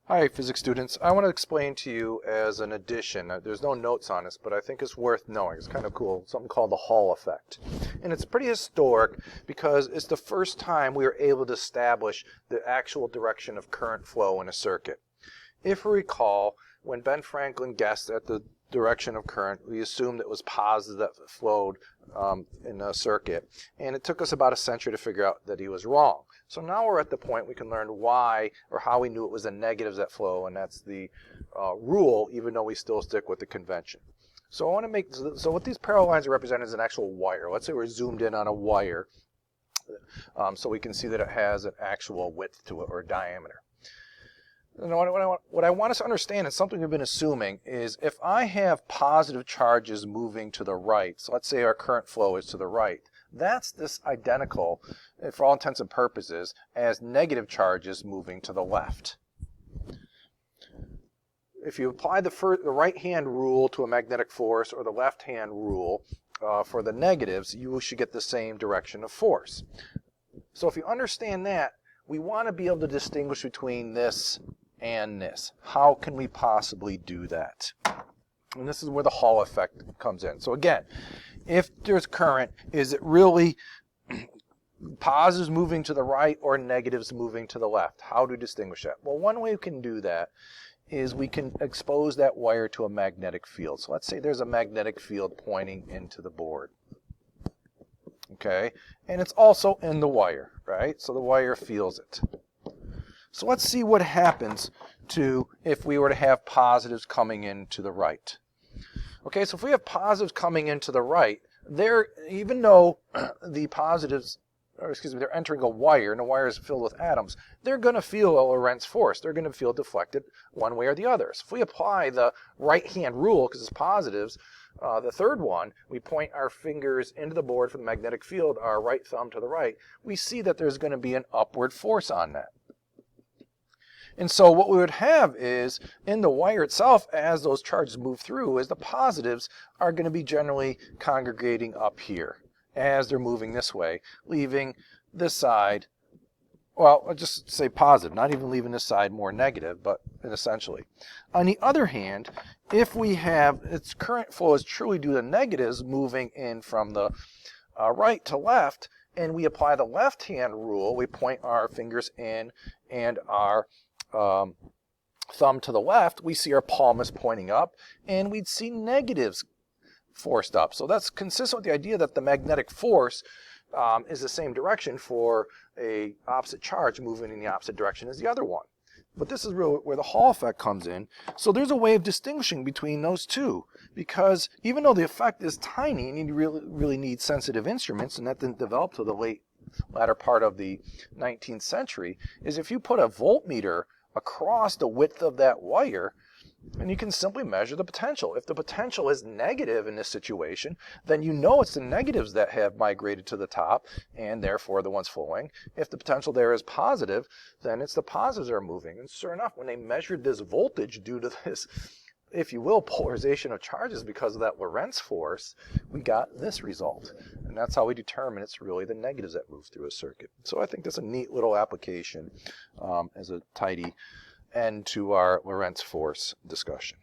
Hi, physics students. I want to explain to you as an addition. There's no notes on this, but I think it's worth knowing. It's kind of cool. Something called the Hall effect. And it's pretty historic because it's the first time we were able to establish the actual direction of current flow in a circuit. If we recall, when Ben Franklin guessed at the direction of current, we assumed it was positive that flowed in a circuit. And it took us about a century to figure out that he was wrong. So now we're at the point we can learn why or how we knew it was the negatives that flow, and that's the rule, even though we still stick with the convention. So I want to make, so what these parallel lines are represented is an actual wire. Let's say we're zoomed in on a wire so we can see that it has an actual width to it or diameter. And what I want us to understand, and something we've been assuming, is if I have positive charges moving to the right, so let's say our current flow is to the right, that's this identical, for all intents and purposes, as negative charges moving to the left. If you apply the right-hand rule to a magnetic force or the left-hand rule for the negatives, you should get the same direction of force. So if you understand that, we want to be able to distinguish between this and this. How can we possibly do that? And this is where the Hall effect comes in. So again, if there's current, is it really positives moving to the right or negatives moving to the left? How do we distinguish that? Well, one way we can do that is we can expose that wire to a magnetic field. So let's say there's a magnetic field pointing into the board. Okay, and it's also in the wire, right? So the wire feels it. So let's see what happens to if we were to have positives coming in to the right. Okay, so if we have positives coming into the right, even though the positives, they're entering a wire and the wire is filled with atoms, they're going to feel a Lorentz force. They're going to feel deflected one way or the other. So if we apply the right-hand rule, because it's positives, the third one, we point our fingers into the board for the magnetic field, our right thumb to the right, we see that there's going to be an upward force on that. And so what we would have is, in the wire itself, as those charges move through, is the positives are going to be generally congregating up here as they're moving this way, leaving this side, well, I'll just say positive, not even leaving this side more negative, but essentially. On the other hand, if we have its current flow is truly due to negatives moving in from the right to left, and we apply the left-hand rule, we point our fingers in and our thumb to the left, we see our palm is pointing up, and we'd see negatives forced up. So that's consistent with the idea that the magnetic force is the same direction for a opposite charge moving in the opposite direction as the other one. But this is really where the Hall effect comes in. So there's a way of distinguishing between those two, because even though the effect is tiny and you really need sensitive instruments, and that didn't develop till the latter part of the 19th century, is if you put a voltmeter across the width of that wire, and you can simply measure the potential. If the potential is negative in this situation, then you know it's the negatives that have migrated to the top, and therefore the ones flowing. If the potential there is positive, then it's the positives that are moving. And sure enough, when they measured this voltage due to this, if you will, polarization of charges because of that Lorentz force, we got this result. And that's how we determine it's really the negatives that move through a circuit. So I think that's a neat little application as a tidy end to our Lorentz force discussion.